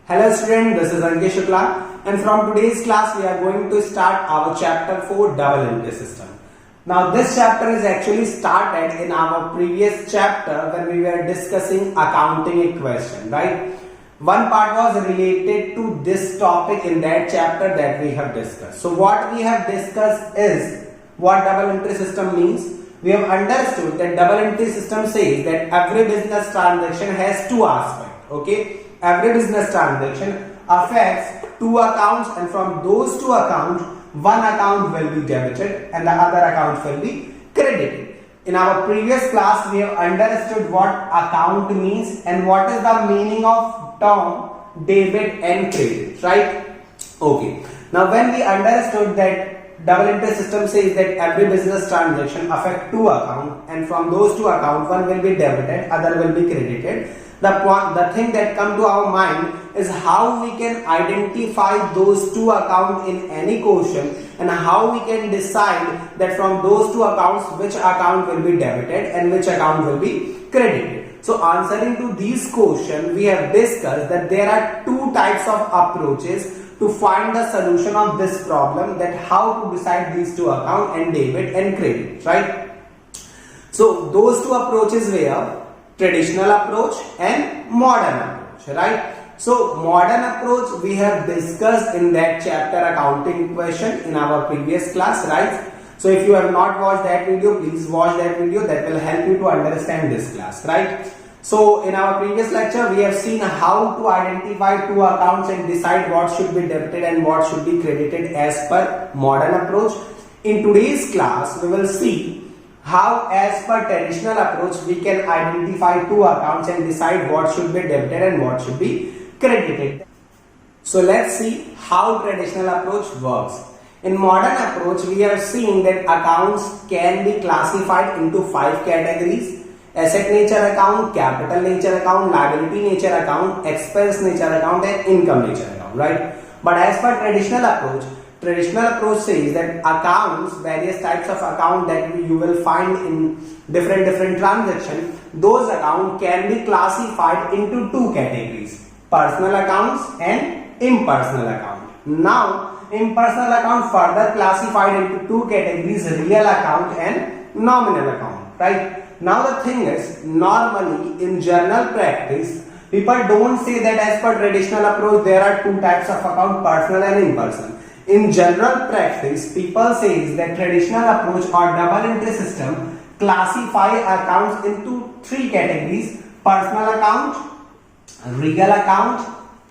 Hello student, this is Ankesh Shukla and from today's class we are going to start our chapter 4 double entry system. Now this chapter is actually started in our previous chapter when we were discussing accounting equation, right? One part was related to this topic in that chapter that we have discussed. So what we have discussed is what double entry system means. We have understood that double entry system says that every business transaction has two aspects, okay? Every business transaction affects two accounts and from those two accounts, one account will be debited and the other account will be credited. In our previous class, we have understood what account means and what is the meaning of term debit and credit, right? Okay. Now when we understood that double entry system says that every business transaction affects two accounts and from those two accounts, one will be debited, other will be credited. The thing that come to our mind is how we can identify those two accounts in any question and how we can decide that from those two accounts which account will be debited and which account will be credited. So answering to these questions, we have discussed that there are two types of approaches to find the solution of this problem, that how to decide these two accounts and debit and credit, right? So those two approaches were traditional approach and modern approach, right? So modern approach we have discussed in that chapter accounting equation in our previous class, right? So if you have not watched that video, please watch that video. That will help you to understand this class, right? So in our previous lecture we have seen how to identify two accounts and decide what should be debited and what should be credited as per modern approach. In today's class we will see how as per traditional approach we can identify two accounts and decide what should be debited and what should be credited. So let's see how traditional approach works. In modern approach we have seen that accounts can be classified into 5 categories: asset nature account, capital nature account, liability nature account, expense nature account and income nature account, right? But as per traditional approach says that accounts, various types of account that you will find in different transactions, those accounts can be classified into 2 categories: personal accounts and impersonal account. Now impersonal account further classified into 2 categories: real account and nominal account, right? Now the thing is, normally in general practice people don't say that as per traditional approach there are 2 types of account, personal and impersonal. In general practice, people say that traditional approach or double entry system classify accounts into 3 categories: personal account, real account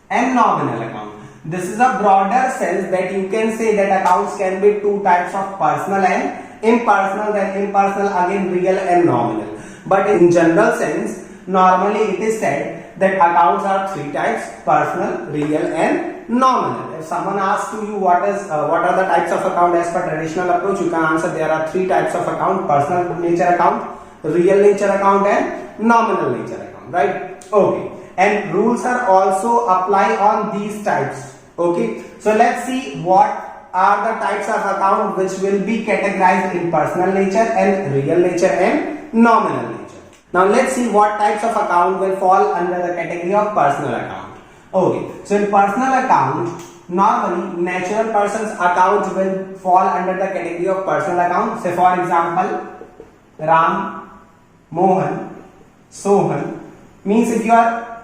and nominal account. This is a broader sense that you can say that accounts can be 2 types of personal and impersonal, then impersonal again real and nominal. But in general sense, normally it is said that accounts are 3 types: personal, real and nominal. If someone asks to you what are the types of account as per traditional approach, you can answer there are 3 types of account: personal nature account, real nature account and nominal nature account, right? Okay. And rules are also apply on these types. Okay. So let's see what are the types of account which will be categorized in personal nature and real nature and nominal nature. Now let's see what types of account will fall under the category of personal account. Okay, so in personal account, normally natural person's account will fall under the category of personal account. Say for example, Ram, Mohan, Sohan. Means if you are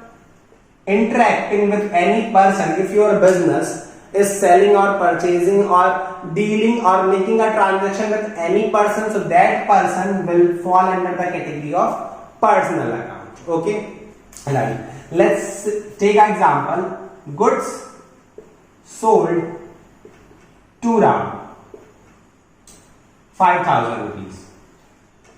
interacting with any person, if your business is selling or purchasing or dealing or making a transaction with any person, so that person will fall under the category of personal account. Okay, right. Let's take an example: goods sold to Ram, 5,000 rupees.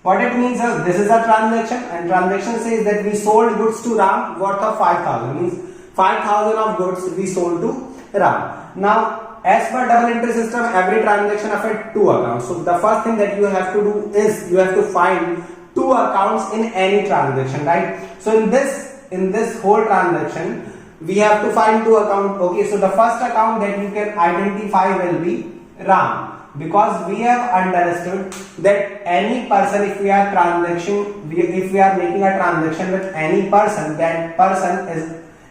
What it means is this is a transaction and transaction says that we sold goods to Ram worth of 5,000, means 5,000 of goods we sold to Ram. Now as per double entry system, every transaction affects 2 accounts. So the first thing that you have to do is you have to find 2 accounts in any transaction, right? So in this whole transaction we have to find 2 accounts. Okay, so the first account that you can identify will be Ram, because we have understood that any person, if we are making a transaction with any person, that person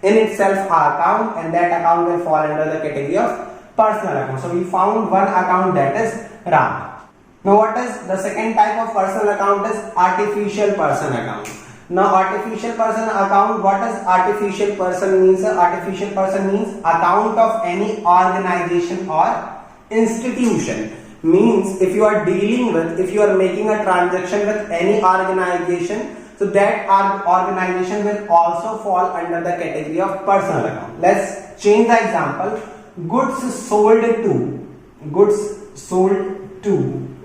in itself account, and that account will fall under the category of personal account. So we found one account, that is Ram. Now what is the second type of personal account? Is artificial person account. Now artificial person account, what does artificial person means? Artificial person means account of any organization or institution. Means if you are dealing with, if you are making a transaction with any organization, so that organization will also fall under the category of personal account. Let's change the example. Goods sold to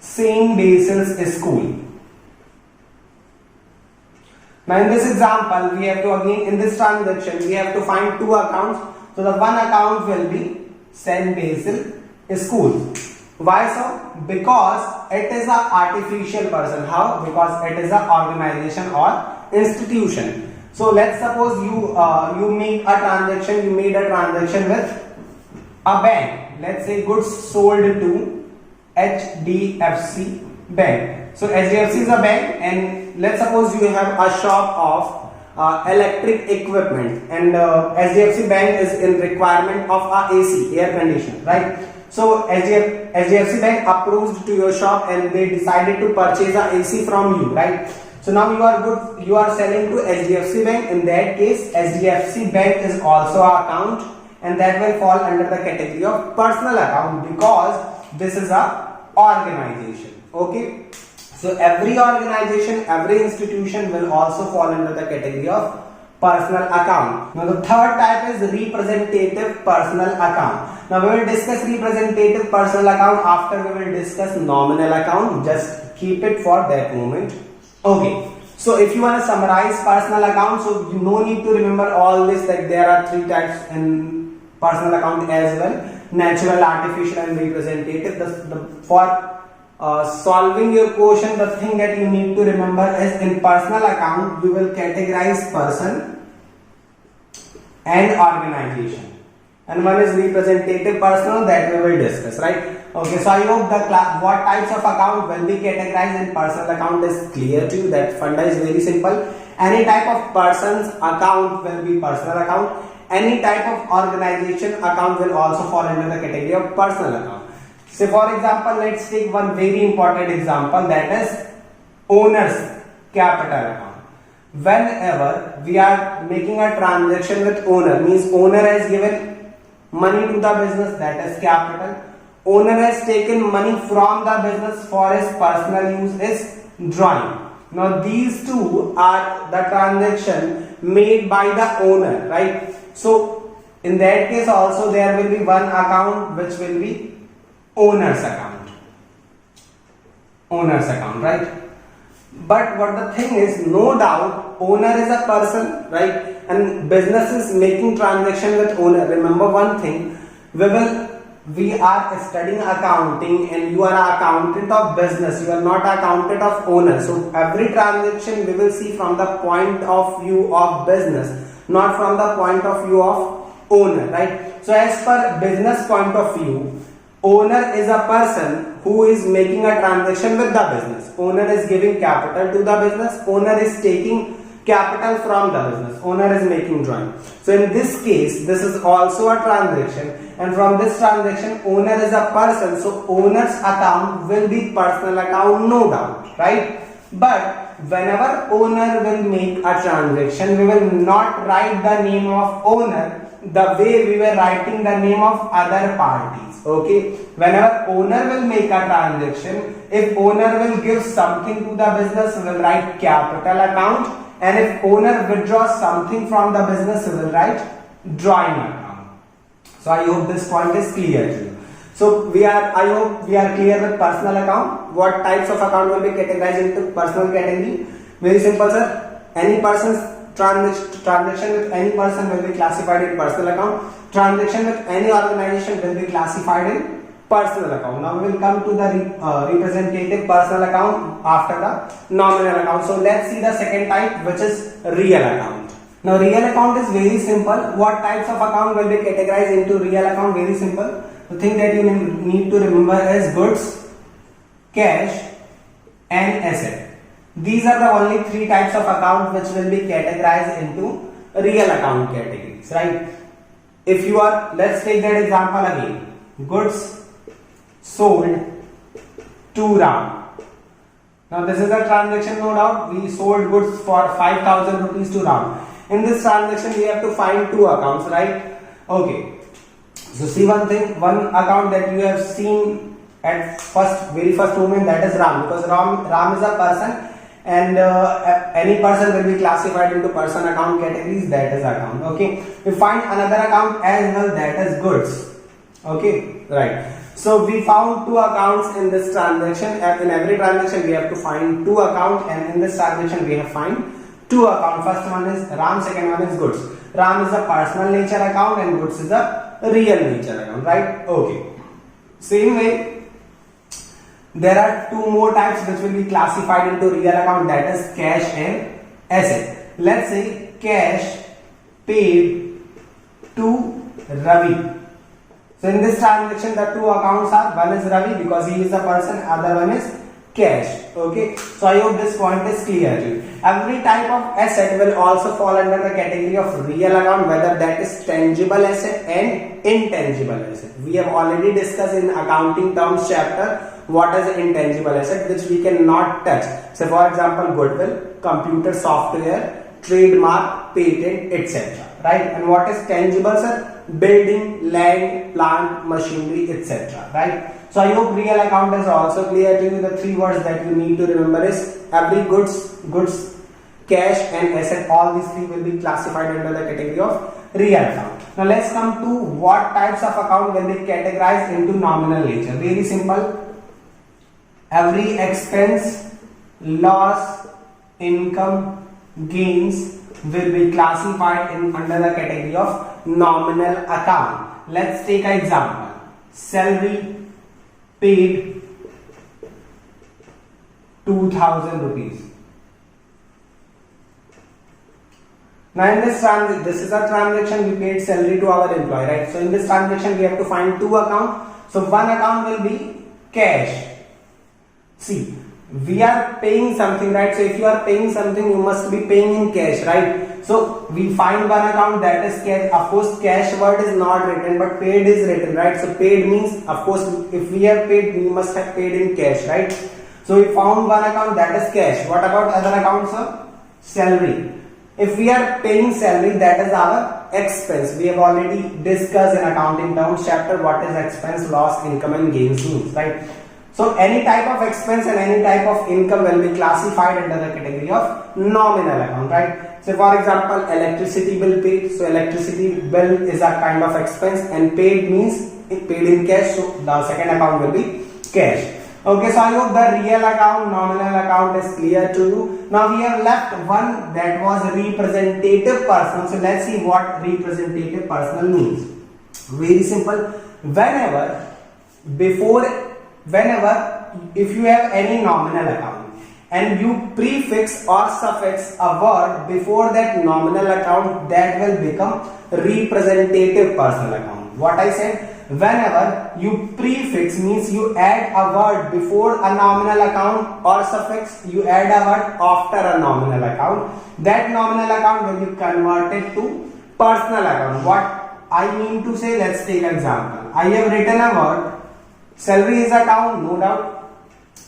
St. Basil's School. Now in this example, we have to again, in this transaction, we have to find two accounts. So the one account will be St. Basil School. Why so? Because it is an artificial person. How? Because it is an organization or institution. So let's suppose you made a transaction with a bank. Let's say goods sold to HDFC Bank. So HDFC is a bank, and let's suppose you have a shop of electric equipment, and HDFC Bank is in requirement of a AC, air conditioner, right? So HDFC Bank approached to your shop and they decided to purchase a AC from you, right? So now you are selling to HDFC Bank. In that case, HDFC Bank is also an account, and that will fall under the category of personal account because this is a organization. Okay, so every organization, every institution will also fall under the category of personal account. Now the third type is representative personal account. Now we will discuss representative personal account after we will discuss nominal account. Just keep it for that moment. Okay, so if you want to summarize personal account, so you no need to remember all this, that there are three types in personal account as well: natural, artificial, and representative. For solving your question, the thing that you need to remember is in personal account you will categorize person and organization, and one is representative personal, that we will discuss, right? Okay, so I hope the what types of account will be categorized in personal account is clear to you. That funda is very simple. Any type of person's account will be personal account. Any type of organization account will also fall under the category of personal account. So for example, let's take one very important example, that is owner's capital account. Whenever we are making a transaction with owner, means owner has given money to the business, that is capital. Owner has taken money from the business for his personal use, is drawing. Now these two are the transaction made by the owner, right? So in that case also there will be one account which will be owner's account, right? But what the thing is, no doubt owner is a person, right? And business is making transaction with owner. Remember one thing, we are studying accounting, and you are an accountant of business, you are not an accountant of owner. So every transaction we will see from the point of view of business, not from the point of view of owner, right? So as per business point of view, owner is a person who is making a transaction with the business. Owner is giving capital to the business. Owner is taking capital from the business. Owner is making drawing. So in this case, this is also a transaction, and from this transaction, owner is a person. So owner's account will be personal account, no doubt, right? But whenever owner will make a transaction, we will not write the name of owner the way we were writing the name of other parties. Okay, whenever owner will make a transaction, if owner will give something to the business, we will write capital account, and if owner withdraws something from the business, we will write drawing account. So I hope this point is clear to you. So I hope we are clear with personal account. What types of account will be categorized into personal category? Very simple, sir. Any person's transaction with any person will be classified in personal account. Transaction with any organization will be classified in personal account. Now we will come to the representative personal account after the nominal account. So let's see the second type, which is real account. Now real account is very simple. What types of account will be categorized into real account? Very simple. The thing that you need to remember is goods, cash, and asset. These are the only three types of account which will be categorized into real account categories, right? If you are, let's take that example again. Goods sold to Ram. Now this is a transaction, no doubt. We sold goods for 5,000 rupees to Ram. In this transaction, we have to find two accounts, right? Okay. So see one thing, one account that you have seen at very first moment, that is Ram, because Ram is a person, and any person will be classified into person account categories, that is account. Okay. We find another account as well, that is goods. Okay, right. So we found two accounts in this transaction. In every transaction we have to find two accounts, and in this transaction we have find two accounts. First one is Ram, second one is goods. Ram is a personal nature account and goods is a real nature account, right? Okay. Same way, there are two more types which will be classified into real account, that is cash and asset. Let's say cash paid to Ravi. So in this transaction, the two accounts are, one is Ravi because he is a person, other one is cash. Okay. So I hope this point is clear to you. Every type of asset will also fall under the category of real account, whether that is tangible asset and intangible asset. We have already discussed in accounting terms chapter what is an intangible asset which we cannot touch. So for example, goodwill, computer software, trademark, patent, etc. Right? And what is tangible, sir? Building, land, plant, machinery, etc. Right? So I hope real account is also clear to you. The three words that you need to remember is every goods, cash and asset, all these three will be classified under the category of real account. Now let's come to what types of account will be categorized into nominal nature. Very simple. Every expense, loss, income, gains will be classified under the category of nominal account. Let's take an example. Salary paid 2,000 rupees. Now in this is a transaction, we paid salary to our employee, right? So in this transaction we have to find two accounts. So one account will be cash. See, we are paying something, right? So if you are paying something, you must be paying in cash, right? So we find one account, that is cash. Of course, cash word is not written, but paid is written, right? So paid means, of course, if we have paid, we must have paid in cash, right? So we found one account, that is cash. What about other accounts, sir? Salary. If we are paying salary, that is our expense. We have already discussed in accounting terms chapter what is expense, loss, income and gains means, right? So any type of expense and any type of income will be classified under the category of nominal account, right? So for example, electricity bill paid. So electricity bill is a kind of expense, and paid means paid in cash. So the second account will be cash. Okay, so I hope the real account, nominal account is clear to you. Now we have left one, that was representative personal. So let's see what representative personal means. Very simple. Whenever if you have any nominal account and you prefix or suffix a word before that nominal account, that will become representative personal account. What I said, whenever you prefix means you add a word before a nominal account, or suffix you add a word after a nominal account, that nominal account will be converted to personal account. What I mean to say, let's take an example. I have written a word, salary is account, no doubt,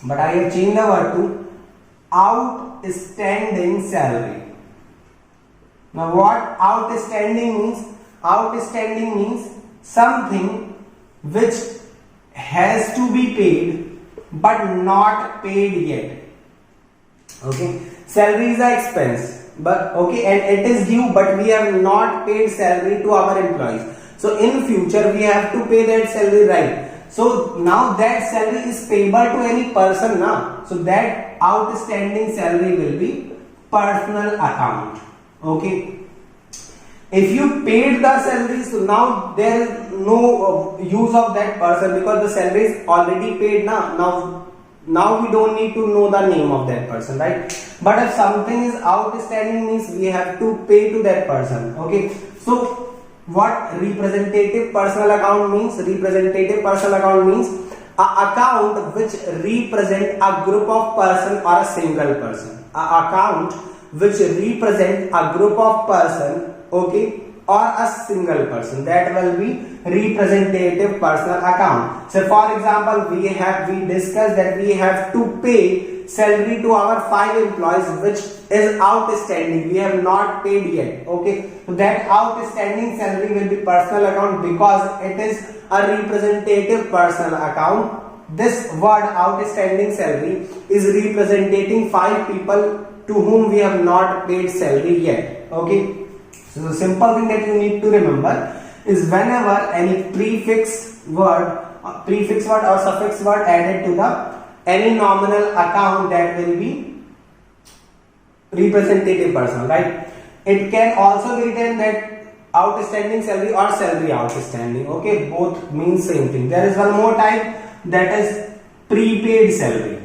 but I have changed the word to outstanding salary. Now what outstanding means? Outstanding means something which has to be paid but not paid yet. Okay, salary is an expense, but okay, and it is due, but we have not paid salary to our employees. So in future we have to pay that salary, right? So now that salary is payable to any person now. So that outstanding salary will be personal account. Okay. If you paid the salary, so now there is no use of that person because the salary is already paid now. Now we don't need to know the name of that person, right? But if something is outstanding means we have to pay to that person. Okay. So what representative personal account means? Representative personal account means an account which represent a group of person or a single person. An account which represent a group of person okay, or a single person, that will be representative personal account. So for example, we discussed that we have to pay salary to our 5 employees which is outstanding, we have not paid yet, okay. So that outstanding salary will be personal account because it is a representative personal account. This word outstanding salary is representing 5 people to whom we have not paid salary yet, okay. So the simple thing that you need to remember is whenever any prefix word or suffix word added to the any nominal account, that will be representative person, right? It can also be written that outstanding salary or salary outstanding, okay, both mean same thing. There is one more type, that is prepaid salary.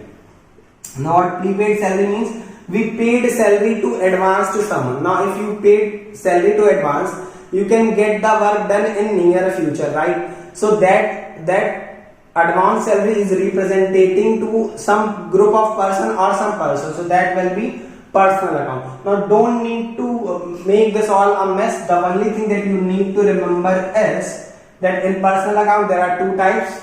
Now what prepaid salary means, we paid salary to advance to someone. Now if you paid salary to advance, you can get the work done in near future, right? So that advance salary is representing to some group of person or some person, so that will be personal account. Now don't need to make this all a mess. The only thing that you need to remember is that in personal account there are 2 types.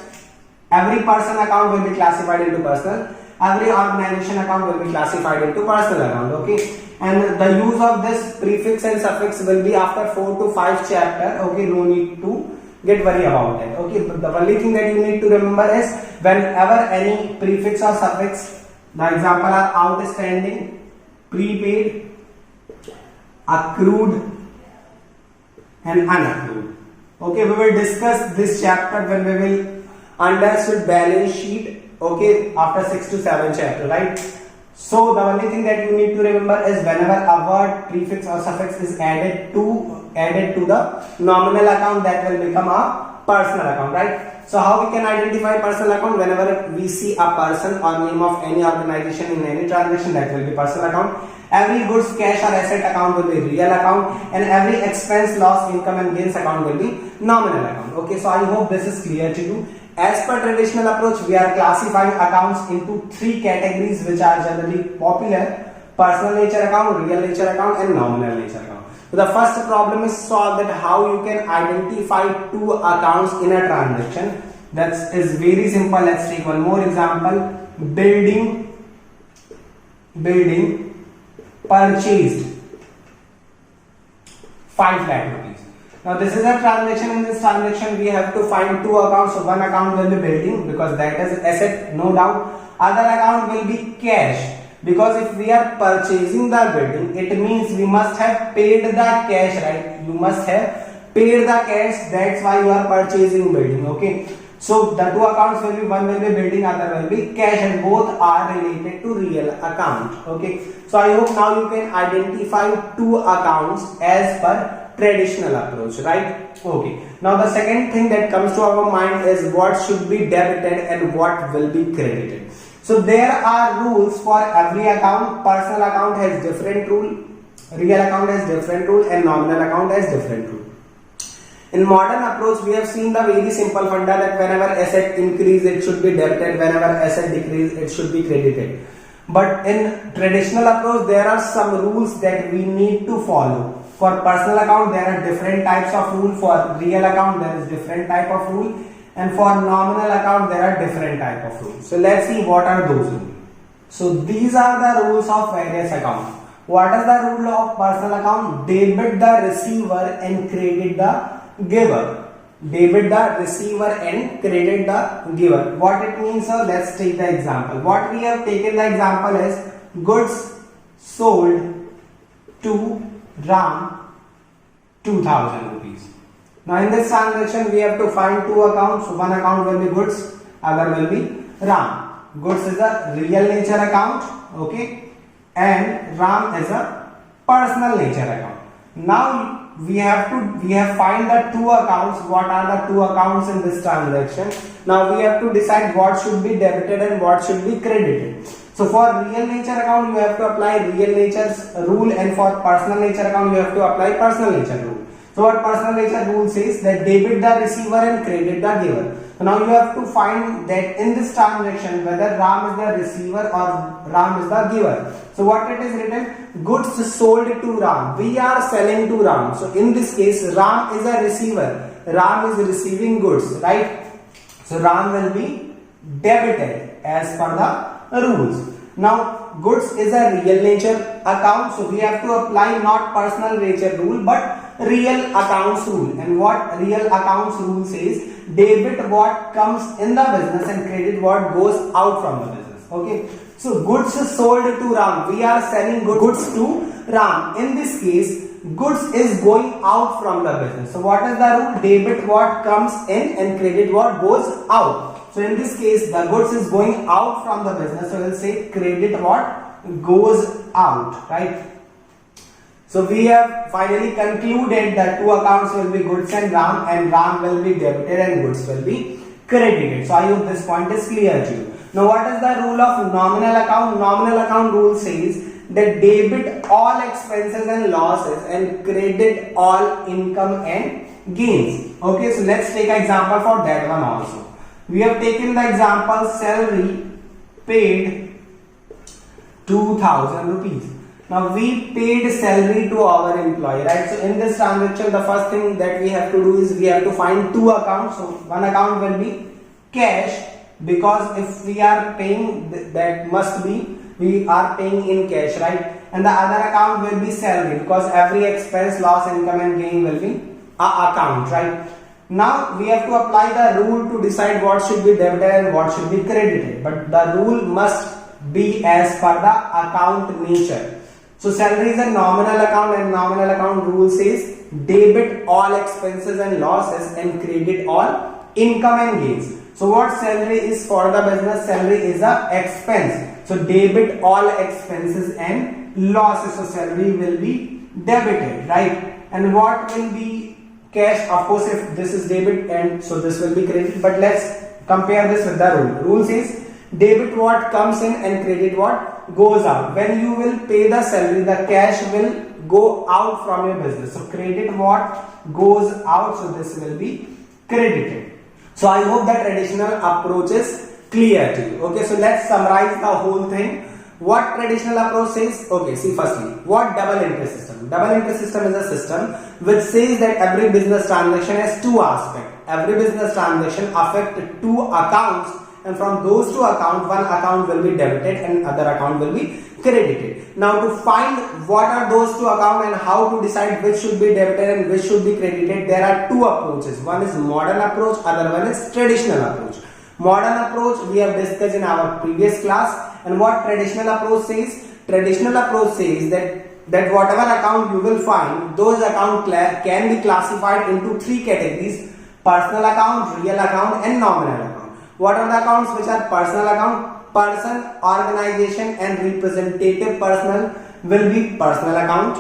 Every person account will be classified into personal, every organization account will be classified into personal account, okay. And the use of this prefix and suffix will be after 4 to 5 chapter, okay. No need to get worry about it, okay. But the only thing that you need to remember is whenever any prefix or suffix, the example are outstanding, prepaid, accrued and unaccrued, okay. We will discuss this chapter when we will understood balance sheet, okay, after 6 to 7 chapter, right? So the only thing that you need to remember is whenever a word, prefix or suffix is added to the nominal account, that will become a personal account, right? So how we can identify personal account? Whenever we see a person or name of any organization in any transaction, that will be personal account. Every goods, cash or asset account will be real account, and every expense, loss, income and gains account will be nominal account, okay. So I hope this is clear to you. As per traditional approach, we are classifying accounts into 3 categories which are generally popular: personal nature account, real nature account and nominal nature account. So the first problem is solved, that how you can identify 2 accounts in a transaction. That is very simple. Let's take one more example. Building purchased 5 lakh rupees. Now this is a transaction. In this transaction we have to find 2 accounts. So one account will be building because that is asset, no doubt. Other account will be cash, because if we are purchasing the building, it means we must have paid the cash, right? You must have paid the cash, that's why you are purchasing building, okay. So the 2 accounts will be, one will be building, other will be cash, and both are related to real account, okay. So I hope now you can identify 2 accounts as per traditional approach, right? Okay. Now the second thing that comes to our mind is what should be debited and what will be credited. So there are rules for every account. Personal account has different rule, real account has different rule, and nominal account has different rule. In modern approach, we have seen the very simple funda that whenever asset increase, it should be debited, whenever asset decrease, it should be credited. But in traditional approach, there are some rules that we need to follow. For personal account, there are different types of rule. For real account, there is different type of rule, and for nominal account, there are different type of rules. So let's see what are those rules. So these are the rules of various accounts. What is the rule of personal account? Debit the receiver and credit the giver. Debit the receiver and credit the giver. What it means, sir? Let's take the example. What we have taken the example is goods sold to Ram 2000 rupees. Now in this transaction we have to find 2 accounts. So one account will be goods, other will be Ram. Goods is a real nature account, okay, and Ram is a personal nature account. Now we have find the 2 accounts. What are the 2 accounts in this transaction? Now we have to decide what should be debited and what should be credited. So for real nature account you have to apply real nature's rule, and for personal nature account you have to apply personal nature rule. So what personal ledger rule says that debit the receiver and credit the giver. So now you have to find that in this transaction whether Ram is the receiver or Ram is the giver. So what it is written, goods sold to Ram, we are selling to Ram. So in this case Ram is a receiver, Ram is receiving goods, right? So Ram will be debited as per the rules. Now goods is a real nature account, so we have to apply not personal nature rule but real accounts rule. And what real accounts rule says, debit what comes in the business and credit what goes out from the business. Okay, so goods sold to Ram, we are selling goods to Ram. In this case goods is going out from the business. So what is the rule? Debit what comes in and credit what goes out. So in this case the goods is going out from the business, so we'll say credit what goes out, right? So we have finally concluded that two accounts will be goods and Ram will be debited and goods will be credited. So I hope this point is clear to you. Now what is the rule of nominal account? Nominal account rule says that debit all expenses and losses and credit all income and gains. Okay, so let's take an example for that one also. We have taken the example salary paid 2000 rupees. Now we paid salary to our employee, right? So in this transaction the first thing that we have to do is we have to find two accounts. So one account will be cash, because if we are paying, that must be we are paying in cash, right? And the other account will be salary, because every expense, loss, income and gain will be a account, right? Now we have to apply the rule to decide what should be debited and what should be credited, but the rule must be as per the account nature. So salary is a nominal account and nominal account rule says debit all expenses and losses and credit all income and gains. So what salary is for the business? Salary is a expense. So debit all expenses and losses. So salary will be debited, right? And what will be cash? Of course, if this is debit and so this will be credited. But let's compare this with the rule. Rule says debit what comes in and credit what goes out. When you will pay the salary, the cash will go out from your business. So credit what goes out. So this will be credited. So I hope that traditional approach is clear to you. Okay, so let's summarize the whole thing. What traditional approach says? Okay, see firstly, what double entry system? Double entry system is a system which says that every business transaction has two aspects. Every business transaction affects two accounts, and from those two accounts, one account will be debited and other account will be credited. Now to find what are those two accounts and how to decide which should be debited and which should be credited, there are two approaches. One is modern approach, other one is traditional approach. Modern approach we have discussed in our previous class. And what traditional approach says? Traditional approach says that whatever account you will find, those accounts can be classified into three categories: personal account, real account and nominal account. What are the accounts which are personal account? Person, organization and representative personnel will be personal account.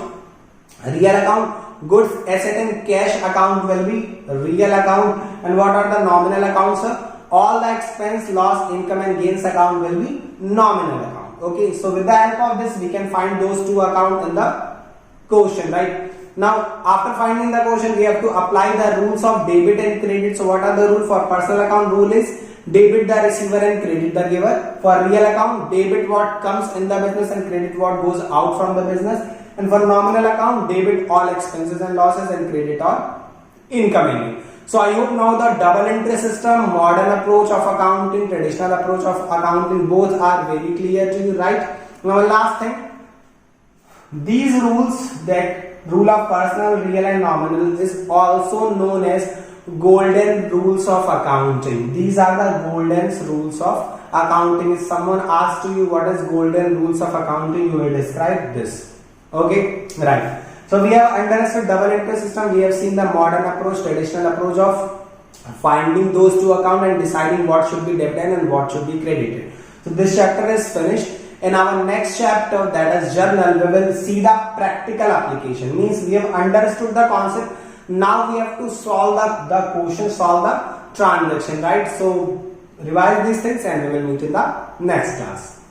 Real account, goods, asset and cash account will be real account. And what are the nominal accounts? All the expense, loss, income and gains account will be nominal account. Okay, so with the help of this we can find those two accounts in the quotient, right? Now after finding the quotient we have to apply the rules of debit and credit. So what are the rules for personal account? Rule is debit the receiver and credit the giver. For real account, debit what comes in the business and credit what goes out from the business. And for nominal account, debit all expenses and losses and credit all income and gain. So I hope now the double entry system, modern approach of accounting, traditional approach of accounting, both are very clear to you, right? Now last thing, these rules, that rule of personal, real and nominal, is also known as golden rules of accounting. These are the golden rules of accounting. If someone asks you what is golden rules of accounting, you will describe this. Okay, right. So we have understood double entry system. We have seen the modern approach, traditional approach of finding those two accounts and deciding what should be debited and what should be credited. So this chapter is finished. In our next chapter, that is journal, we will see the practical application. Means we have understood the concept. Now we have to solve the question, solve the transaction, right? So revise these things and we will meet in the next class.